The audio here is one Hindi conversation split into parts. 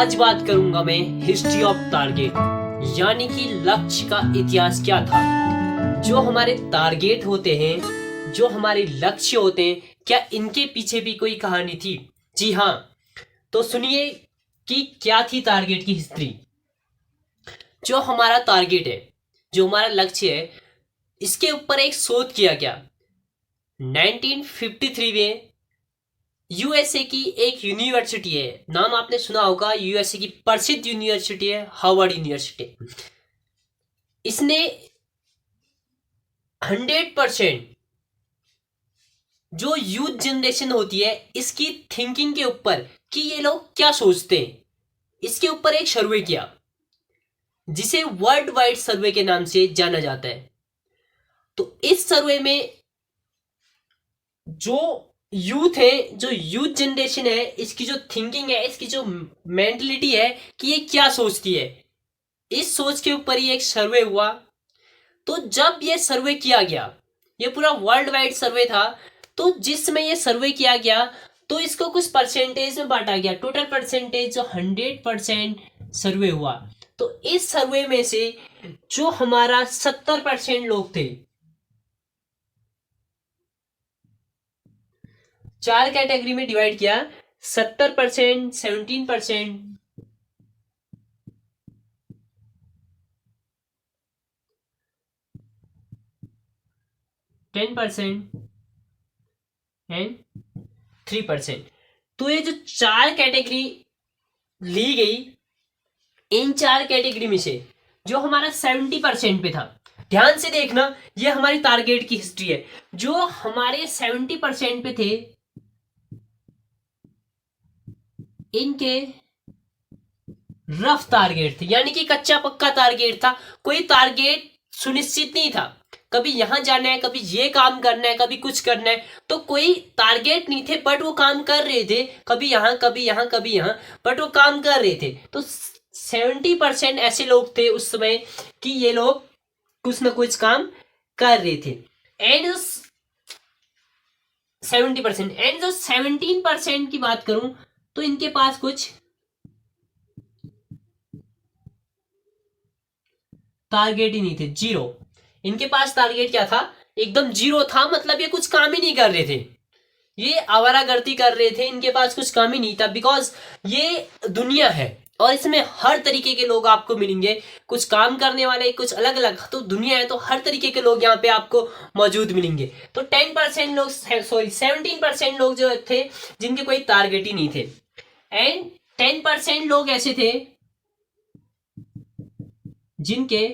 आज बात करूंगा मैं हिस्ट्री ऑफ टारगेट, यानी कि लक्ष्य का इतिहास क्या था। जो हमारे टारगेट होते हैं, जो हमारे लक्ष्य होते हैं, क्या इनके पीछे भी कोई कहानी थी? जी हाँ। तो सुनिए कि क्या थी टारगेट की हिस्ट्री। जो हमारा टारगेट है, जो हमारा लक्ष्य है, इसके ऊपर एक शोध किया गया 1953 में। यूएसए की एक यूनिवर्सिटी है, नाम आपने सुना होगा, यूएसए की प्रसिद्ध यूनिवर्सिटी है हार्वर्ड यूनिवर्सिटी। इसने 100% जो यूथ जनरेशन होती है इसकी थिंकिंग के ऊपर कि ये लोग क्या सोचते हैं, इसके ऊपर एक सर्वे किया, जिसे वर्ल्ड वाइड सर्वे के नाम से जाना जाता है। तो इस सर्वे में जो यूथ है, जो यूथ जनरेशन है, इसकी जो थिंकिंग है, इसकी जो मेंटलिटी है कि ये क्या सोचती है, इस सोच के ऊपर ही एक सर्वे हुआ। तो जब ये सर्वे किया गया, ये पूरा वर्ल्ड वाइड सर्वे था, तो जिसमें ये सर्वे किया गया तो इसको कुछ परसेंटेज में बांटा गया। टोटल परसेंटेज जो 100% सर्वे हुआ, तो इस सर्वे में से जो हमारा 70% लोग थे, 4 कैटेगरी में डिवाइड किया, 70%, 17%, 10% एंड 3%। तो ये जो 4 कैटेगरी ली गई, इन 4 कैटेगरी में से जो हमारा 70% पे था, ध्यान से देखना, ये हमारी टारगेट की हिस्ट्री है। जो हमारे 70% पे थे, इनके रफ टारगेट थे, यानी कि कच्चा पक्का टारगेट था। कोई टारगेट सुनिश्चित नहीं था, कभी यहां जाना है, कभी ये काम करना है, कभी कुछ करना है, तो कोई टारगेट नहीं थे, बट वो काम कर रहे थे, कभी यहां कभी यहां कभी यहां, बट वो काम कर रहे थे। तो 70% ऐसे लोग थे उस समय कि ये लोग कुछ ना कुछ काम कर रहे थे। एंड 70% एंड जो 17% की बात करूं तो इनके पास कुछ टारगेट ही नहीं थे, जीरो। इनके पास टारगेट क्या था? एकदम जीरो था, मतलब ये कुछ काम ही नहीं कर रहे थे, ये आवारागर्दी कर रहे थे, इनके पास कुछ काम ही नहीं था। बिकॉज ये दुनिया है और इसमें हर तरीके के लोग आपको मिलेंगे, कुछ काम करने वाले, कुछ अलग अलग, तो दुनिया है तो हर तरीके के लोग यहाँ पे आपको मौजूद मिलेंगे। तो 10% लोग, सॉरी 17% लोग जो थे जिनके कोई टारगेट ही नहीं थे, एंड 10% लोग ऐसे थे जिनके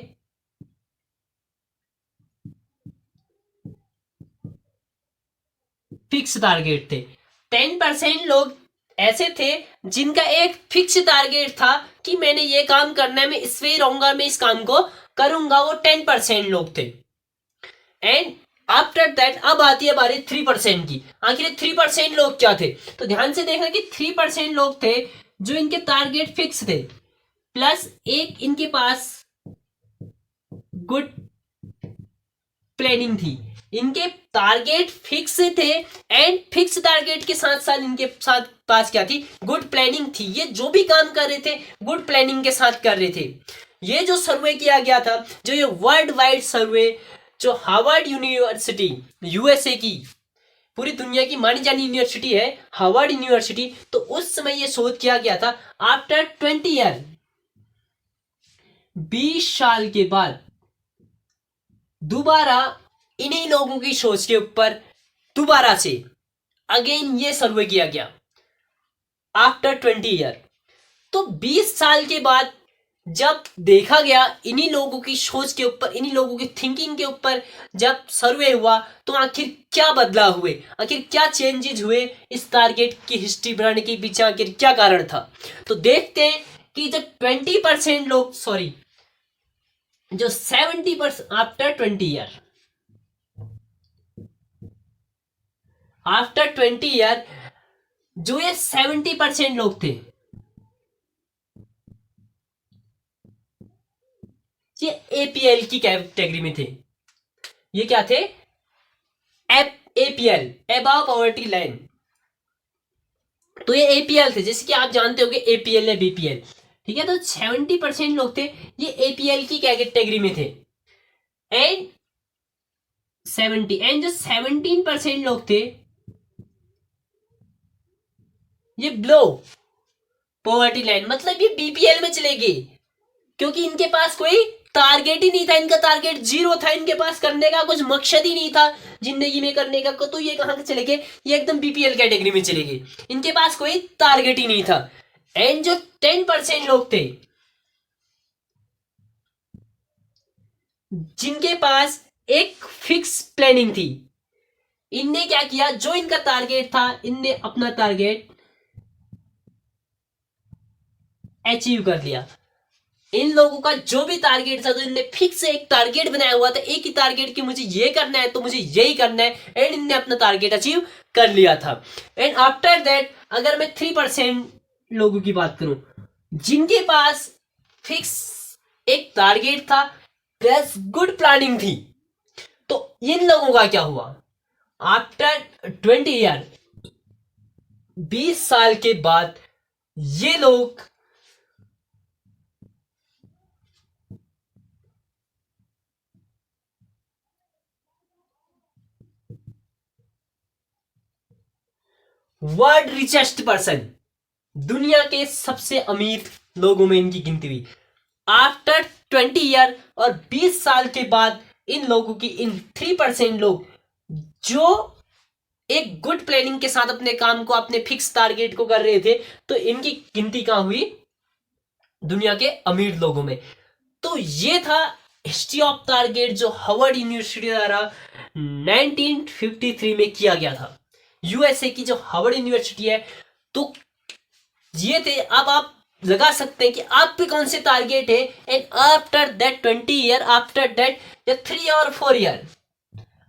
फिक्स टारगेट थे। 10% लोग ऐसे थे जिनका एक फिक्स टारगेट था कि मैंने ये काम करना है, मैं इस वे रहूंगा, मैं इस काम को करूंगा। वो 10% लोग थे। एंड आफ्टर दैट अब आती है बारी 3% की। आखिर 3% लोग क्या थे? तो ध्यान से देखना कि 3% लोग थे जो इनके टारगेट फिक्स थे, प्लस एक इनके पास गुड प्लानिंग थी। इनके टारगेट फिक्स थे एंड फिक्स टारगेट के साथ साथ इनके साथ पास क्या थी? गुड प्लानिंग थी। ये जो भी काम कर रहे थे गुड प्लानिंग के साथ कर रहे थे। ये जो सर्वे किया गया था, जो ये वर्ल्ड वाइड सर्वे, जो हार्वर्ड यूनिवर्सिटी, यूएसए की पूरी दुनिया की मानी जानी यूनिवर्सिटी है हार्वर्ड यूनिवर्सिटी, तो उस समय ये शोध किया गया था। आफ्टर 20 ईयर, 20 साल के बाद दोबारा इन्हीं लोगों की सोच के ऊपर दोबारा से अगेन ये सर्वे किया गया आफ्टर 20 ईयर। तो 20 साल के बाद जब देखा गया इन्हीं लोगों की सोच के ऊपर, इन्हीं लोगों की थिंकिंग के ऊपर जब सर्वे हुआ, तो आखिर क्या बदलाव हुए, आखिर क्या चेंजेस हुए, इस टारगेट की हिस्ट्री बनाने के पीछे आखिर क्या कारण था। तो देखते हैं कि जब 20% लोग, सॉरी जो 70% आफ्टर 20 ईयर, आफ्टर 20 ईयर जो ये 70% लोग थे, ये एपीएल की कैटेगरी में थे। ये क्या थे? APL, above poverty line. तो ये एपीएल थे, जैसे कि आप जानते होंगे एपीएल या बीपीएल, ठीक है। तो 70% लोग थे ये एपीएल की कैटेगरी में थे, एंड जो 17% लोग थे ये बिलो पॉवर्टी लाइन, मतलब ये बीपीएल में चले गए, क्योंकि इनके पास कोई टारगेट ही नहीं था, इनका टारगेट जीरो था, इनके पास करने का कुछ मकसद ही नहीं था जिंदगी में करने का, तो ये कहां चले गए, ये एकदम बीपीएल कैटेगरी में चले गए, इनके पास कोई टारगेट ही नहीं था। एंड जो 10% लोग थे जिनके पास एक फिक्स प्लानिंग थी, इनने क्या किया, जो इनका टारगेट था इनने अपना टारगेट अचीव कर लिया। इन लोगों का जो भी टारगेट था, तो इनने फिक्स एक टारगेट बनाया हुआ था, एक ही टारगेट कि मुझे ये करना है तो मुझे यही करना है, एंड इनने अपना टारगेट अचीव कर लिया था। एंड आफ्टर दैट अगर मैं 3% लोगों की बात करूं जिनके पास फिक्स एक टारगेट था प्लस गुड प्लानिंग थी, तो इन लोगों का क्या हुआ, आफ्टर 20 ईयर 20 साल के बाद ये लोग वर्ल्ड रिचेस्ट पर्सन, दुनिया के सबसे अमीर लोगों में इनकी गिनती हुई आफ्टर 20 ईयर, और 20 साल के बाद इन लोगों की, इन 3% लोग जो एक गुड प्लानिंग के साथ अपने काम को, अपने फिक्स टारगेट को कर रहे थे, तो इनकी गिनती कहां हुई, दुनिया के अमीर लोगों में। तो ये था हिस्ट्री ऑफ टारगेट जो हार्वर्ड यूनिवर्सिटी द्वारा 1953 में किया गया था, यूएसए की जो हार्वर्ड यूनिवर्सिटी है। तो ये थे, अब आप लगा सकते हैं कि आप पे कौन से टारगेट है, and after that 20 year, after that 3 और 4 ईयर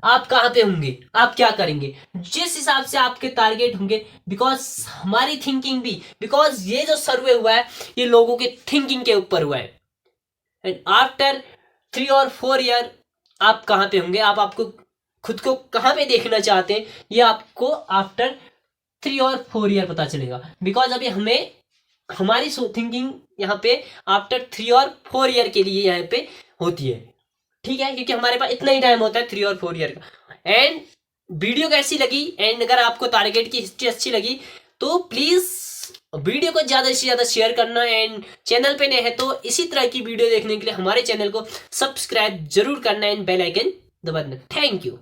आप कहां पे होंगे, आप क्या करेंगे, जिस हिसाब से आपके टारगेट होंगे, बिकॉज हमारी थिंकिंग भी, बिकॉज ये जो सर्वे हुआ है ये लोगों के थिंकिंग के ऊपर हुआ है, एंड आफ्टर 3 और 4 ईयर आप कहां पे होंगे, आप आपको खुद को कहां पे देखना चाहते हैं, ये आपको आफ्टर 3 और 4 ईयर पता चलेगा। बिकॉज अभी हमें हमारी थिंकिंग यहाँ पे आफ्टर 3 और 4 ईयर के लिए यहाँ पे होती है, ठीक है, क्योंकि हमारे पास इतना ही टाइम होता है 3 और 4 ईयर का। एंड वीडियो कैसी लगी, एंड अगर आपको टारगेट की हिस्ट्री अच्छी लगी तो प्लीज वीडियो को ज्यादा से ज्यादा शेयर करना, एंड चैनल पे नए हैं तो इसी तरह की वीडियो देखने के लिए हमारे चैनल को सब्सक्राइब जरूर करना, एंड बेल आइकन दबा देना। Thank you.